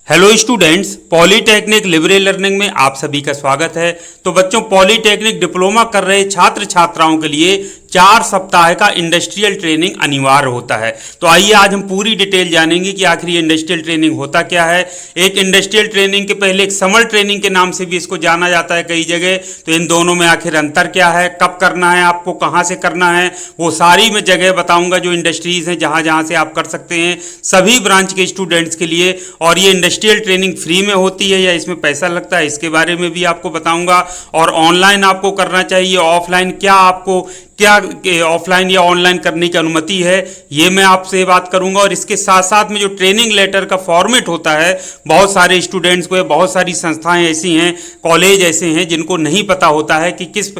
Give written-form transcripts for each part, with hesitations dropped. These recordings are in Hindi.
Hello students, polytechnic Libre learning में आप सभी का स्वागत है। तो बच्चों, पॉलीटेक्निक डिप्लोमा कर रहे छात्र छात्राओं के लिए 4 सप्ताह का इंडस्ट्रियल ट्रेनिंग अनिवार्य होता है। तो आइए आज हम पूरी डिटेल जानेंगे कि आखिर ये इंडस्ट्रियल ट्रेनिंग होता क्या है। एक इंडस्ट्रियल ट्रेनिंग के पहले एक समर ट्रेनिंग के नाम से भी इसको जाना जाता है कई जगह। तो इन दोनों में आखिर अंतर क्या है, कब करना है, आपको कहाँ से करना है, वो सारी मैं जगह बताऊंगा जो इंडस्ट्रीज हैं जहाँ जहाँ से आप कर सकते हैं सभी ब्रांच के स्टूडेंट्स के लिए। और ये इंडस्ट्रियल ट्रेनिंग फ्री में होती है या इसमें पैसा लगता है, इसके बारे में भी आपको बताऊंगा। और ऑनलाइन आपको करना चाहिए, ऑफलाइन क्या आपको ऑफलाइन या ऑनलाइन करने की अनुमति है, ये मैं आपसे बात करूंगा। और इसके साथ साथ में जो ट्रेनिंग लेटर का फॉर्मेट होता है, बहुत सारे स्टूडेंट्स को, बहुत सारी संस्थाएं ऐसी हैं, कॉलेज ऐसे हैं जिनको नहीं पता होता है कि किस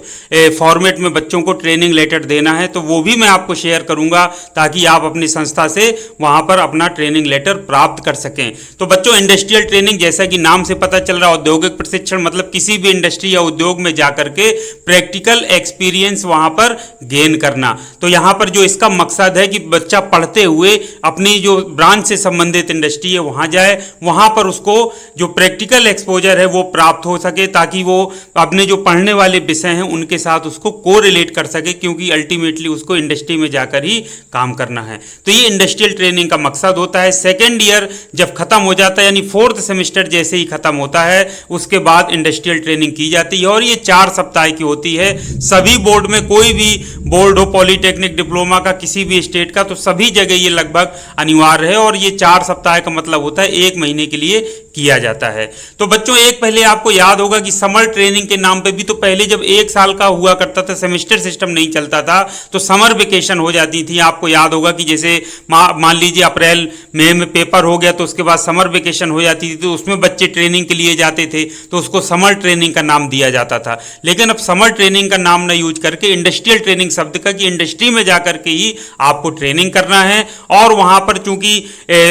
फॉर्मेट में बच्चों को ट्रेनिंग लेटर देना है। तो वो भी मैं आपको शेयर करूंगा ताकि आप अपनी संस्था से वहां पर अपना ट्रेनिंग लेटर प्राप्त कर सकें। तो बच्चों, इंडस्ट्रियल ट्रेनिंग जैसा कि नाम से पता चल रहा है, औद्योगिक प्रशिक्षण मतलब किसी भी इंडस्ट्री या उद्योग में जाकर के प्रैक्टिकल एक्सपीरियंस वहां पर गेन करना। तो यहां पर जो इसका मकसद है कि बच्चा पढ़ते हुए अपनी जो ब्रांच से संबंधित इंडस्ट्री है वहां जाए, वहां पर उसको जो प्रैक्टिकल एक्सपोजर है वो प्राप्त हो सके, ताकि वो अपने जो पढ़ने वाले विषय हैं उनके साथ उसको कोरिलेट कर सके, क्योंकि अल्टीमेटली उसको इंडस्ट्री में जाकर ही काम करना है। तो ये इंडस्ट्रियल ट्रेनिंग का मकसद होता है। सेकेंड ईयर जब खत्म हो जाता है, यानी 4th सेमेस्टर जैसे ही खत्म होता है, उसके बाद इंडस्ट्रियल ट्रेनिंग की जाती है। और ये 4 सप्ताह की होती है। सभी बोर्ड में, कोई भी बोर्ड हो पॉलीटेक्निक डिप्लोमा का किसी भी स्टेट का, तो सभी जगह ये लगभग अनिवार्य है। और ये 4 सप्ताह का मतलब होता है 1 महीने के लिए किया जाता है। तो बच्चों, एक पहले आपको याद होगा कि समर ट्रेनिंग के नाम पे भी, तो पहले जब 1 साल का हुआ करता था, सेमेस्टर सिस्टम नहीं चलता था, तो समर वेकेशन हो जाती थी। आपको याद होगा कि जैसे मान लीजिए अप्रैल मई में पेपर हो गया, तो उसके बाद समर वेकेशन हो जाती थी, तो उसमें बच्चे ट्रेनिंग के लिए जाते थे, तो उसको समर ट्रेनिंग का नाम दिया जाता था। लेकिन अब समर ट्रेनिंग का नाम न यूज करके इंडस्ट्रियल ट्रेनिंग शब्द का, कि इंडस्ट्री में जाकर के ही आपको ट्रेनिंग करना है। और वहां पर चूंकि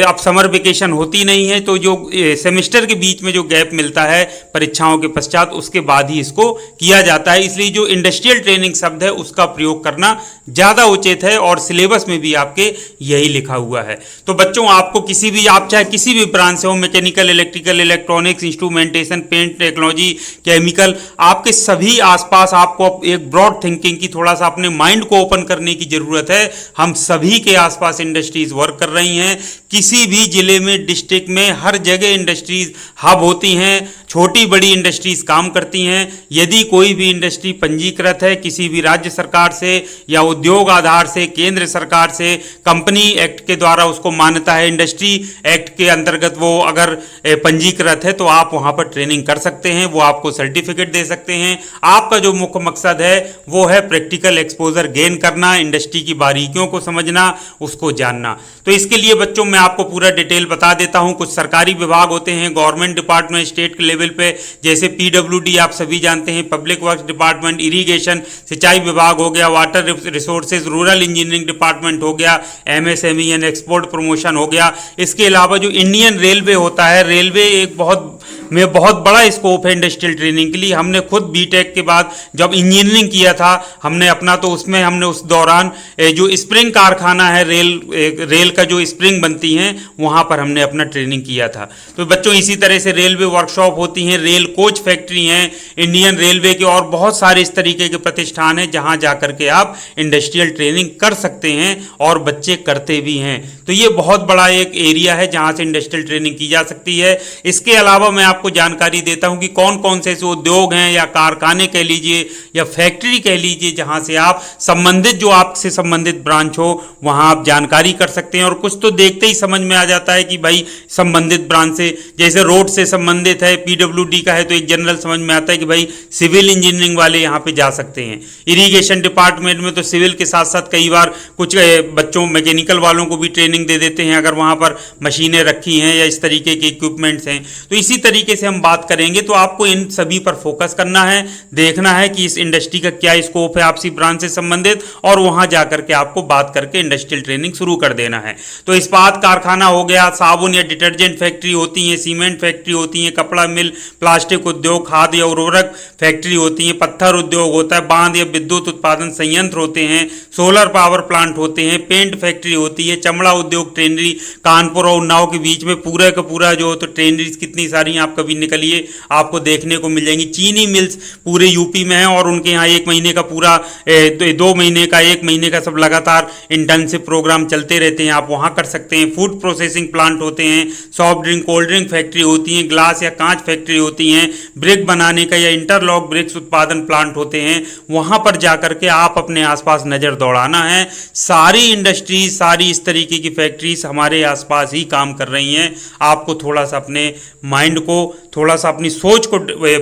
अब समर वेकेशन होती नहीं है, तो जो सेमेस्टर के बीच में जो गैप मिलता है परीक्षाओं के पश्चात, उसके बाद ही इसको किया जाता है। इसलिए जो इंडस्ट्रियल ट्रेनिंग शब्द है उसका प्रयोग करना ज्यादा उचित है, और सिलेबस में भी आपके यही लिखा हुआ है। तो बच्चों, आपको किसी भी, आप चाहे किसी भी ब्रांच से हो, mechanical, electrical, electronics, instrumentation, paint technology, chemical, आपके सभी आसपास आपको एक ब्रॉड थिंकिंग की, थोड़ा सा अपने माइंड को ओपन करने की जरूरत है। हम सभी के आसपास इंडस्ट्रीज वर्क कर रही हैं। किसी भी जिले में, डिस्ट्रिक्ट में, हर जगह इंडस्ट्रीज हब होती हैं, छोटी बड़ी इंडस्ट्रीज काम करती हैं। यदि कोई भी इंडस्ट्री पंजीकृत है किसी भी राज्य सरकार से या उद्योग आधार से, केंद्र सरकार से, कंपनी एक्ट के द्वारा उसको मान्यता है, इंडस्ट्री एक्ट के अंतर्गत वो अगर पंजीकृत है, तो आप वहां पर ट्रेनिंग कर सकते हैं, वो आपको सर्टिफिकेट दे सकते हैं। आपका जो मुख्य मकसद है वो है प्रैक्टिकल एक्सपोजर गेन करना, इंडस्ट्री की बारीकियों को समझना, उसको जानना। तो इसके लिए बच्चों मैं आपको पूरा डिटेल बता देता हूं। कुछ सरकारी विभाग होते हैं, गवर्नमेंट डिपार्टमेंट, स्टेट के लेवल पे, जैसे पीडब्ल्यूडी आप सभी जानते हैं, पब्लिक वर्क्स डिपार्टमेंट, इरिगेशन सिंचाई विभाग हो गया, water resources, rural engineering department हो गया, एमएसएमई एंड एक्सपोर्ट प्रमोशन हो गया। इसके अलावा जो इंडियन रेलवे होता है, रेलवे एक बहुत बड़ा स्कोप है इंडस्ट्रियल ट्रेनिंग के लिए। हमने खुद बीटेक के बाद जब इंजीनियरिंग किया था, हमने अपना, तो उसमें हमने उस दौरान जो स्प्रिंग कारखाना है, रेल का जो स्प्रिंग बनती हैं, वहां पर हमने अपना ट्रेनिंग किया था। तो बच्चों, इसी तरह से रेलवे वर्कशॉप होती हैं, रेल कोच फैक्ट्री हैं इंडियन रेलवे के, और बहुत सारे इस तरीके के प्रतिष्ठान हैं जहां जाकर के आप इंडस्ट्रियल ट्रेनिंग कर सकते हैं, और बच्चे करते भी हैं। तो ये बहुत बड़ा एक एरिया है जहां से इंडस्ट्रियल ट्रेनिंग की जा सकती है। इसके अलावा मैं आपको जानकारी देता हूं कि कौन कौन से ऐसे उद्योग हैं या कारखाने कह लीजिए या फैक्ट्री कह लीजिए, जहां से आप संबंधित, जो आपसे संबंधित ब्रांच हो, वहां आप जानकारी कर सकते हैं। और कुछ तो देखते ही समझ में आ जाता है कि भाई संबंधित ब्रांच से, जैसे रोड से संबंधित है, पीडब्ल्यूडी का है, तो एक जनरल समझ में आता है कि भाई सिविल इंजीनियरिंग वाले यहां पे जा सकते हैं। इरिगेशन डिपार्टमेंट में तो सिविल के साथ साथ कई बार कुछ बच्चों, मैकेनिकल वालों को भी ट्रेनिंग दे देते हैं, अगर वहां पर मशीनें रखी हैं या इस तरीके के इक्विपमेंट्स हैं। तो इसी तरीके तरीके से हम बात करेंगे तो आपको इन सभी पर फोकस करना है, देखना है कि इस इंडस्ट्री का क्या स्कोप है आपसी ब्रांच से संबंधित, और वहां जाकर के आपको बात करके इंडस्ट्रियल ट्रेनिंग शुरू कर देना है। तो इस्पात कारखाना हो गया, साबुन या डिटर्जेंट फैक्ट्री होती है, सीमेंट फैक्ट्री होती है, कपड़ा मिल, प्लास्टिक उद्योग, खाद या उर्वरक फैक्ट्री होती है, पत्थर उद्योग होता है, बांध या विद्युत उत्पादन संयंत्र होते हैं, सोलर पावर प्लांट होते हैं, पेंट फैक्ट्री होती है, चमड़ा उद्योग, ट्रेनरी कानपुर और उन्नाव के बीच में पूरा का पूरा जो तो ट्रेनरीज कितनी सारी आप कभी निकलिए आपको देखने को मिल जाएंगी। चीनी मिल्स पूरे यूपी में है और उनके यहाँ 1 महीने का पूरा 2 महीने का 1 महीने का सब लगातार इंटर्नशिप प्रोग्राम चलते रहते हैं, आप वहाँ कर सकते हैं। फूड प्रोसेसिंग प्लांट होते हैं, soft drink cold drink factory होती हैं, ग्लास या कांच फैक्ट्री होती हैं, ब्रिक बनाने का या इंटरलॉक ब्रिक्स उत्पादन प्लांट होते हैं, वहाँ पर जाकर के आप अपने आसपास नज़र दौड़ाना है। सारी इंडस्ट्रीज, सारी इस तरीके की फैक्ट्रीज हमारे आसपास ही काम कर रही हैं। आपको थोड़ा सा अपने माइंड को, थोड़ा सा अपनी सोच को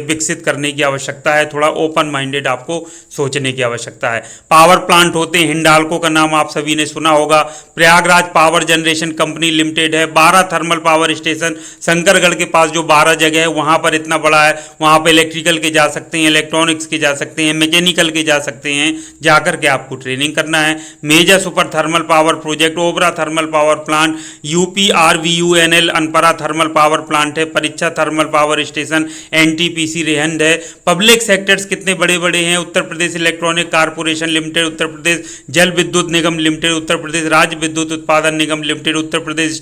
विकसित करने की आवश्यकता है, थोड़ा ओपन माइंडेड आपको सोचने की आवश्यकता है। पावर प्लांट होते हैं, हिंडाल्को का नाम आप सभी ने सुना होगा, Prayagraj power generation company limited है, 12 थर्मल पावर स्टेशन, शंकरगढ़ के पास जो 12 जगह है वहाँ पर इतना बड़ा है, वहाँ पर इलेक्ट्रिकल के जा सकते हैं, इलेक्ट्रॉनिक्स के जा सकते हैं, मैकेनिकल के जा सकते हैं, जाकर के आपको ट्रेनिंग करना है। Major super thermal power project, Obra thermal power plant, UPRVUNL Anpara thermal power plant है, Parichha thermal power station, NTPC Rihand है। पब्लिक सेक्टर्स कितने बड़े बड़े हैं, Uttar Pradesh electronic corporation limited, Uttar Pradesh Jal Vidyut Nigam limited, Uttar Pradesh Rajya Vidyut Utpadan Nigam limited, Uttar Pradesh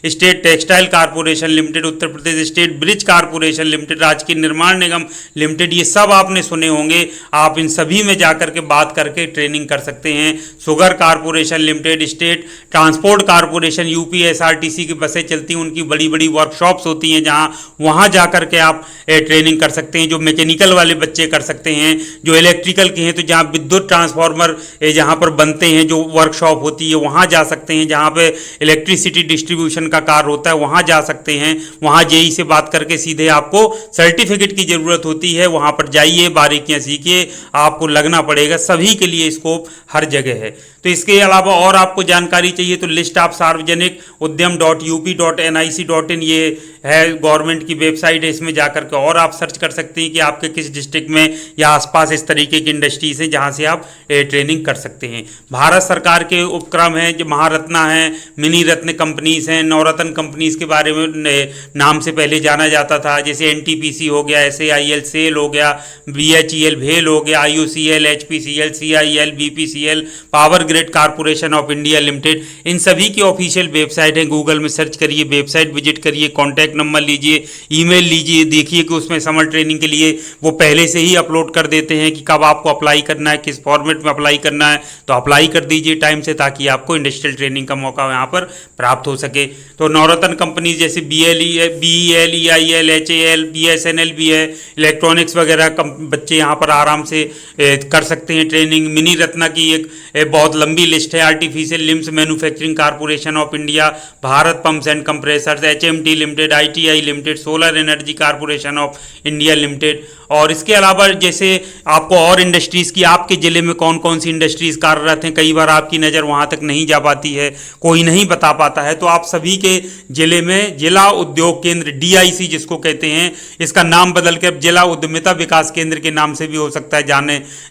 state textile corporation limited, Uttar Pradesh state bridge corporation limited, Rajkiya Nirman निगम लिमिटेड, ये सब आपने सुने होंगे। आप इन सभी में जाकर के बात करके ट्रेनिंग कर सकते हैं। Sugar corporation limited, state transport corporation, UPSRTC की बसें चलती हैं, उनकी बड़ी बड़ी वर्कशॉप्स होती हैं जहां वहां जाकर के आप ट्रेनिंग कर सकते हैं। जो मैकेनिकल वाले बच्चे कर सकते हैं, जो इलेक्ट्रिकल के हैं तो जहां विद्युत ट्रांसफार्मर जहां पर बनते हैं जो वर्कशॉप होती है वहां जा सकते हैं, जहां पे इलेक्ट्रिसिटी डिस्ट्रीब्यूशन का कार्य होता है वहां जा सकते हैं। वहां जेई से बात करके सीधे आपको सर्टिफिकेट की जरूरत होती है, वहां पर जाइए, बारीकियां सीखिए, आपको लगना पड़ेगा। सभी के लिए स्कोप हर जगह है। तो इसके अलावा और आपको जानकारी चाहिए तो लिस्ट ऑफ सार्वजनिक उद्यम.UP.NIC.in ये है गवर्नमेंट की वेबसाइट है, इसमें जाकर के और आप सर्च कर सकते हैं कि आपके किस डिस्ट्रिक्ट में या आसपास इस तरीके की इंडस्ट्रीज हैं जहां से आप ट्रेनिंग कर सकते हैं। भारत सरकार के उपक्रम हैं जो महारत्ना है, मिनी रत्न कंपनीज हैं, नवरत्न कंपनीज के बारे में नाम से पहले जाना जाता था, जैसे NTPC हो गया, SAIL सेल हो गया, BHEL भेल हो गया, IOCL, HPCL, CIL, BPCL, power grid corporation of India limited. इन सभी की ऑफिशियल वेबसाइट है, गूगल में सर्च करिए, वेबसाइट विजिट करिए, कॉन्टैक्ट नंबर लीजिए, ईमेल लीजिए, देखिए कि उसमें समर ट्रेनिंग के लिए वो पहले से ही अपलोड कर देते हैं कि कब आपको अप्लाई करना है, किस फॉर्मेट में अप्लाई करना है, तो अप्लाई कर दीजिए टाइम से ताकि आपको इंडस्ट्रियल ट्रेनिंग का मौका यहाँ पर प्राप्त हो सके। तो नवरत्न कंपनी जैसे BEL, EIL, HAL, BSNL भी है, इलेक्ट्रॉनिक्स वगैरह बच्चे यहाँ पर आराम से कर सकते हैं ट्रेनिंग। मिनी रत्ना की एक बहुत लंबी लिस्ट है, artificial limbs manufacturing corporation of India, Bharat pumps and compressors, HMT limited, ITI limited, solar energy corporation of India limited. और इसके अलावा जैसे आपको और इंडस्ट्रीज़ की, आपके ज़िले में कौन कौन सी इंडस्ट्रीज़ कार्यरत हैं, कई बार आपकी नज़र वहाँ तक नहीं जा पाती है, कोई नहीं बता पाता है, तो आप सभी के ज़िले में जिला उद्योग केंद्र DIC जिसको कहते हैं, इसका नाम बदल कर जिला उद्यमिता विकास केंद्र के नाम से भी हो सकता है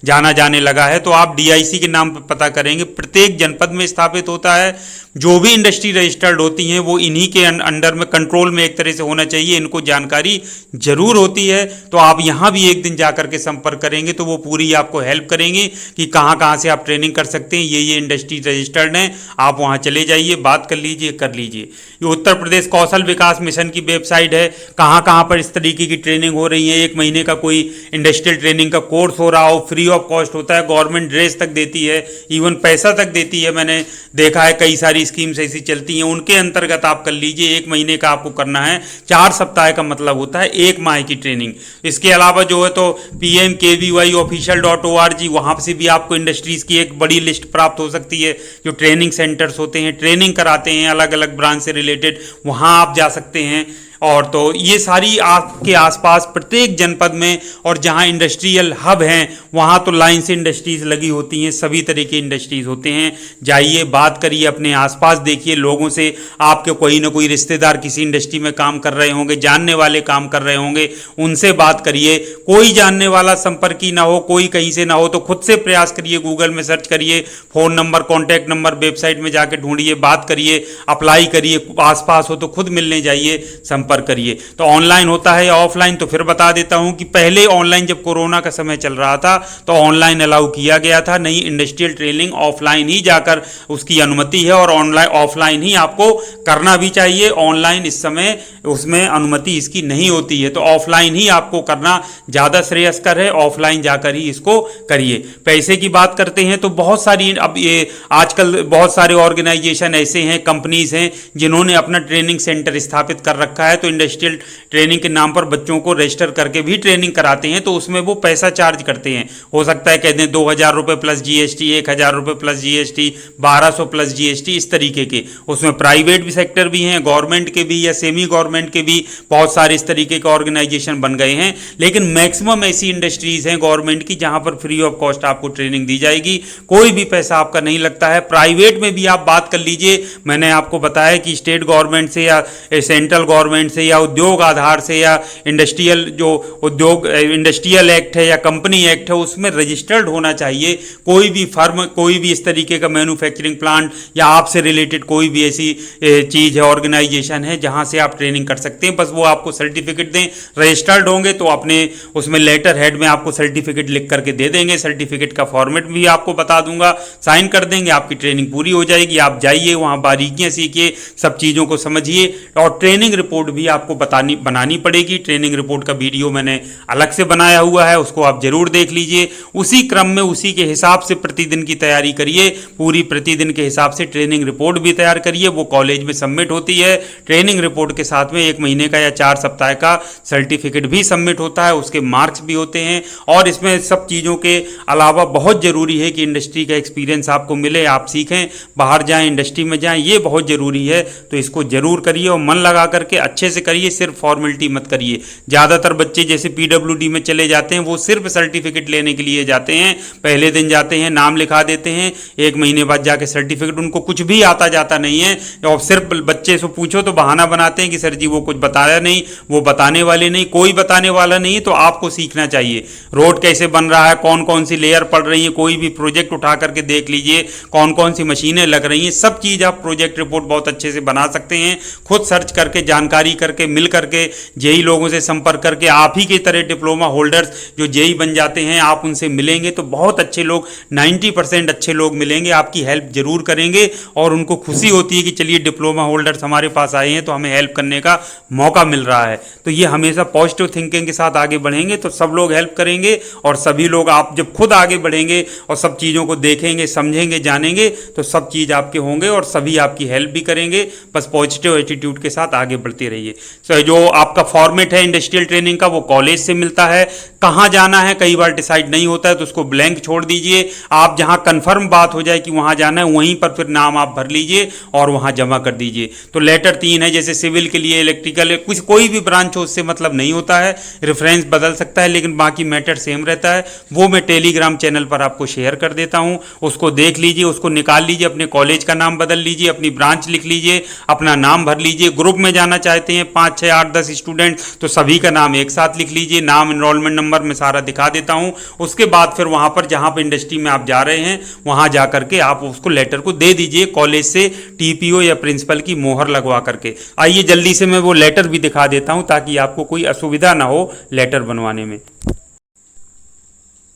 जाना जाने लगा है, तो आप DIC के नाम पर पता करेंगे। प्रत्येक जनपद में स्थापित होता है। जो भी इंडस्ट्री रजिस्टर्ड होती हैं वो इन्हीं के अंडर में, कंट्रोल में एक तरह से होना चाहिए, इनको जानकारी जरूर होती है। तो आप यहाँ भी एक दिन जाकर के संपर्क करेंगे तो वो पूरी आपको हेल्प करेंगे कि कहाँ से आप ट्रेनिंग कर सकते हैं, ये इंडस्ट्री रजिस्टर्ड हैं, आप वहाँ चले जाइए, बात कर लीजिए, कर लीजिए। ये उत्तर प्रदेश कौशल विकास मिशन की वेबसाइट है, कहाँ पर इस तरीके की ट्रेनिंग हो रही है। 1 महीने का कोई इंडस्ट्रियल ट्रेनिंग का कोर्स हो रहा हो, फ्री ऑफ कॉस्ट होता है, गवर्नमेंट ड्रेस तक देती है, इवन पैसा तक देती है। मैंने देखा है कई सारी स्कीम्स ऐसी चलती हैं, उनके अंतर्गत आप कर लीजिए। 1 महीने का आपको करना है, 4 सप्ताह का मतलब होता है 1 माह की ट्रेनिंग। इसके अलावा जो है तो PMKVYofficial.org, वहाँ से भी आपको इंडस्ट्रीज़ की एक बड़ी लिस्ट प्राप्त हो सकती है, जो ट्रेनिंग सेंटर्स होते हैं, ट्रेनिंग कराते हैं अलग अलग ब्रांच से रिलेटेड, वहाँ आप जा सकते हैं। और तो ये सारी आपके आसपास प्रत्येक जनपद में और जहाँ इंडस्ट्रियल हब हैं वहाँ तो लाइन से इंडस्ट्रीज लगी होती हैं, सभी तरह की इंडस्ट्रीज होते हैं। जाइए, बात करिए, अपने आसपास देखिए लोगों से। आपके कोई ना कोई रिश्तेदार किसी इंडस्ट्री में काम कर रहे होंगे, जानने वाले काम कर रहे होंगे, उनसे बात करिए। कोई जानने वाला संपर्क ही ना हो, कोई कहीं से ना हो तो खुद से प्रयास करिए, गूगल में सर्च करिए, phone number, contact number website में जाके ढूंढिए, बात करिए, अप्लाई करिए। आसपास हो तो खुद मिलने जाइए, संपर्क करिए। तो ऑनलाइन होता है या ऑफलाइन, तो फिर बता देता हूं कि पहले ऑनलाइन, जब कोरोना का समय चल रहा था तो ऑनलाइन अलाउ किया गया था, नहीं इंडस्ट्रियल ट्रेनिंग ऑफलाइन ही जाकर उसकी अनुमति है और ऑनलाइन ऑफलाइन ही आपको करना भी चाहिए। ऑनलाइन इस समय उसमें अनुमति इसकी नहीं होती है, तो ऑफलाइन ही आपको करना ज़्यादा श्रेयस्कर है, ऑफलाइन जाकर ही इसको करिए। पैसे की बात करते हैं तो बहुत सारी, अब ये आजकल बहुत सारे ऑर्गेनाइजेशन ऐसे हैं, कंपनीज हैं जिन्होंने अपना ट्रेनिंग सेंटर स्थापित कर रखा है, तो इंडस्ट्रियल ट्रेनिंग के नाम पर बच्चों को रजिस्टर करके भी ट्रेनिंग कराते हैं, तो उसमें वो पैसा चार्ज करते हैं। हो सकता है कहते हैं 2,000 रुपये प्लस जीएसटी, 1,000 रुपये प्लस जीएसटी, 1,200 प्लस जीएसटी, इस तरीके के। उसमें प्राइवेट भी सेक्टर भी हैं, गवर्नमेंट के भी या सेमी गवर्नमेंट के भी बहुत सारे इस तरीके के ऑर्गेनाइजेशन बन गए हैं। लेकिन मैक्सिमम ऐसी इंडस्ट्रीज हैं गवर्नमेंट की जहां पर फ्री ऑफ कॉस्ट आपको ट्रेनिंग दी जाएगी, कोई भी पैसा आपका नहीं लगता है। प्राइवेट में भी आप बात कर लीजिए, मैंने आपको बताया कि स्टेट गवर्नमेंट से या सेंट्रल गवर्नमेंट से या उद्योग आधार से या इंडस्ट्रियल जो उद्योग इंडस्ट्रियल एक्ट है या कंपनी एक्ट है उसमें रजिस्टर्ड होना चाहिए। कोई भी फर्म, कोई भी इस तरीके का मैन्युफैक्चरिंग प्लांट या आपसे रिलेटेड कोई भी ऐसी चीज़ है, ऑर्गेनाइजेशन है जहां से आप ट्रेनिंग कर सकते हैं, बस वो आपको सर्टिफिकेट दें। रजिस्टर्ड होंगे तो अपने उसमें लेटर हेड में आपको सर्टिफिकेट लिख करके दे देंगे। सर्टिफिकेट का फॉर्मेट भी आपको बता दूंगा, साइन कर देंगे, आपकी ट्रेनिंग पूरी हो जाएगी। आप जाइए, वहाँ बारीकियाँ सीखिए, सब चीज़ों को समझिए और ट्रेनिंग रिपोर्ट भी आपको बनानी पड़ेगी। ट्रेनिंग रिपोर्ट का वीडियो मैंने अलग से बनाया हुआ है, उसको आप जरूर देख लीजिए। उसी क्रम में, उसी के हिसाब से प्रतिदिन की तैयारी करिए, पूरी प्रतिदिन के हिसाब से ट्रेनिंग रिपोर्ट भी तैयार करिए। वो कॉलेज में सबमिट होती है। ट्रेनिंग रिपोर्ट के साथ में 1 महीने का या 4 सप्ताह का सर्टिफिकेट भी सबमिट होता है, उसके मार्क्स भी होते हैं। और इसमें सब चीज़ों के अलावा बहुत ज़रूरी है कि इंडस्ट्री का एक्सपीरियंस आपको मिले, आप सीखें, बाहर जाएं, इंडस्ट्री में जाएं, ये बहुत ज़रूरी है। तो इसको जरूर करिए और मन लगा करके अच्छे से करिए, सिर्फ फॉर्मेलिटी मत करिए। ज़्यादातर बच्चे जैसे पीडब्ल्यूडी में चले जाते हैं, वो सिर्फ सर्टिफिकेट लेने के लिए जाते हैं, पहले दिन जाते हैं, नाम लिखा देते हैं, 1 महीने बाद जाके सर्टिफिकेट, उनको कुछ भी आता जाता नहीं है। और सिर्फ बच्चे से पूछो तो बहाना बनाते हैं कि सर जी वो कुछ बताया नहीं, वो बताने वाले नहीं, कोई बताने वाला नहीं। तो आपको सीखना चाहिए रोड कैसे बन रहा है, कौन कौन सी लेयर पड़ रही है, कोई भी प्रोजेक्ट उठा करके देख लीजिए, कौन कौन सी मशीनें लग रही हैं, सब चीज़ आप प्रोजेक्ट रिपोर्ट बहुत अच्छे से बना सकते हैं। खुद सर्च करके, जानकारी करके, मिल करके, जेई लोगों से संपर्क करके, आप ही की तरह डिप्लोमा होल्डर्स जो जेई बन जाते हैं, आप उनसे मिलेंगे तो बहुत अच्छे लोग, 90% अच्छे लोग मिलेंगे, आपकी हेल्प जरूर करेंगे और उनको खुशी होती है कि चलिए डिप्लोमा होल्डर्स हमारे पास आए हैं तो हमें हेल्प करने का मौका मिल रहा है। तो ये हमेशा पॉजिटिव थिंकिंग के साथ आगे बढ़ेंगे तो सब लोग हेल्प करेंगे और सभी लोग, आप जब खुद आगे बढ़ेंगे और सब चीज़ों को देखेंगे, समझेंगे, जानेंगे तो सब चीज़ आपके होंगे और सभी आपकी हेल्प भी करेंगे। बस पॉजिटिव एटीट्यूड के साथ आगे बढ़ते रहिए। तो जो आपका फॉर्मेट है इंडस्ट्रियल ट्रेनिंग का वो कॉलेज से मिलता है। कहाँ जाना है कई बार डिसाइड नहीं होता है तो उसको ब्लैंक छोड़ दीजिए। आप जहाँ कन्फर्म बात हो जाए कि वहाँ जाना है वहीं पर फिर नाम आप भर लीजिए और वहाँ जमा कर दीजिए। तो लेटर 3 है, जैसे सिविल के लिए, इलेक्ट्रिकल, कुछ कोई भी ब्रांच हो उससे मतलब नहीं होता है, रेफरेंस बदल सकता है लेकिन बाकी मैटर सेम रहता है। वो मैं टेलीग्राम चैनल पर आपको शेयर कर देता हूँ, उसको देख लीजिए, उसको निकाल लीजिए, अपने कॉलेज का नाम बदल लीजिए, अपनी ब्रांच लिख लीजिए, अपना नाम भर लीजिए। ग्रुप में जाना चाहते हैं 5, 6, 8, 10 स्टूडेंट तो सभी का नाम एक साथ लिख लीजिए, नाम, एनरोलमेंट नंबर मैं सारा दिखा देता हूँ। उसके बाद फिर वहाँ पर जहाँ पर इंडस्ट्री में आप जा रहे हैं वहाँ जा करके आप उसको लेटर को दे दीजिए कॉलेज से, टीपीओ या प्रिंसिपल की मोहर लगवा करके। आइए जल्दी से मैं वो लेटर भी दिखा देता हूँ ताकि आपको कोई असुविधा ना हो लेटर बनवाने में।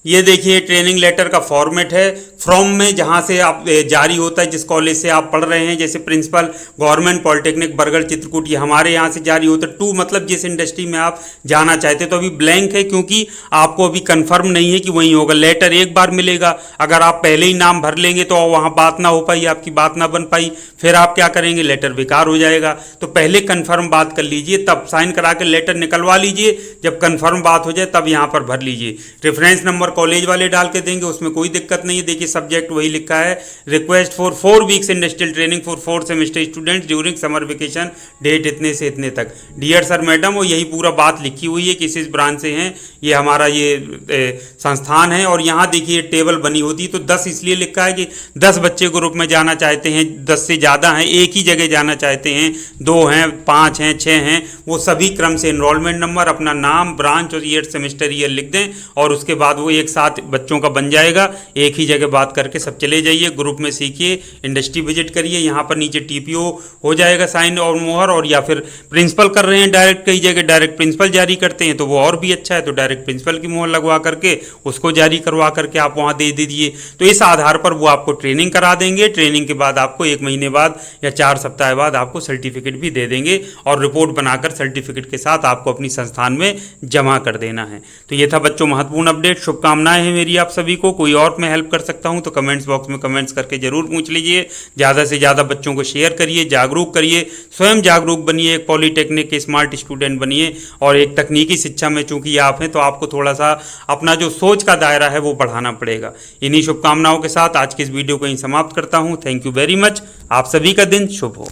ये देखिए ट्रेनिंग लेटर का फॉर्मेट है। फ्रॉम में जहाँ से आप जारी होता है, जिस कॉलेज से आप पढ़ रहे हैं, जैसे principal government polytechnic Bargarh Chitrakoot, ये हमारे यहाँ से जारी होता है। 2 मतलब जिस इंडस्ट्री में आप जाना चाहते हैं। तो अभी ब्लैंक है क्योंकि आपको अभी कंफर्म नहीं है कि वहीं होगा। लेटर एक बार मिलेगा, अगर आप पहले ही नाम भर लेंगे तो वहाँ बात ना हो पाई, आपकी बात ना बन पाई, फिर आप क्या करेंगे, लेटर बेकार हो जाएगा। तो पहले कंफर्म बात कर लीजिए, तब साइन करा के लेटर निकलवा लीजिए। जब कंफर्म बात हो जाए तब यहाँ पर भर लीजिए। रेफरेंस नंबर कॉलेज वाले डाल के देंगे, उसमें कोई दिक्कत नहीं है। देखिए सब्जेक्ट वही लिखा है, request for 4 weeks industrial training for 4th semester students during summer vacation, date इतने से इतने तक। डियर सर मैडम, वो यही पूरा बात लिखी हुई है, किस ब्रांच से हैं, ये हमारा ये संस्थान है। और यहाँ देखिए टेबल बनी होती है, तो 10 इसलिए लिखा है कि 10 बच्चे ग्रुप में जाना चाहते हैं, 10 से ज़्यादा हैं, एक ही जगह जाना चाहते हैं, 2 हैं, 5 हैं, 6 हैं, वो सभी क्रम से इनरोलमेंट नंबर, अपना नाम, ब्रांच और ईयर सेमेस्टर ईयर लिख दें, और उसके बाद वो एक साथ बच्चों का बन जाएगा। एक ही जगह बात करके सब चले जाइए, ग्रुप में सीखिए, इंडस्ट्री विजिट करिए। यहाँ पर नीचे टीपीओ हो जाएगा साइन और मोहर, और या फिर प्रिंसिपल कर रहे हैं डायरेक्ट, कई जगह डायरेक्ट प्रिंसिपल जारी करते हैं तो वो और भी अच्छा है, तो डायरेक्ट प्रिंसिपल की मोहर लगवा करके उसको जारी करवा करके आप वहाँ दे दीजिए। तो इस आधार पर वो आपको ट्रेनिंग करा देंगे। ट्रेनिंग के बाद आपको 1 महीने बाद या 4 सप्ताह बाद आपको सर्टिफिकेट भी दे देंगे, और रिपोर्ट बनाकर सर्टिफिकेट के साथ आपको अपनी संस्थान में जमा कर देना है। तो ये था बच्चों महत्वपूर्ण अपडेट। शुभकामनाएं हैं मेरी आप सभी को। कोई और मैं हेल्प कर सकता हूं तो कमेंट्स बॉक्स में कमेंट्स करके जरूर पूछ लीजिए। ज़्यादा से ज़्यादा बच्चों को शेयर करिए, जागरूक करिए, स्वयं जागरूक बनिए, एक पॉलीटेक्निक के स्मार्ट स्टूडेंट बनिए। और एक तकनीकी शिक्षा में चूंकि आप हैं तो आपको थोड़ा सा अपना जो सोच का दायरा है वो बढ़ाना पड़ेगा। इन्हीं शुभकामनाओं के साथ आज की इस वीडियो को यहीं समाप्त करता हूँ। Thank you very much. आप सभी का दिन शुभ हो।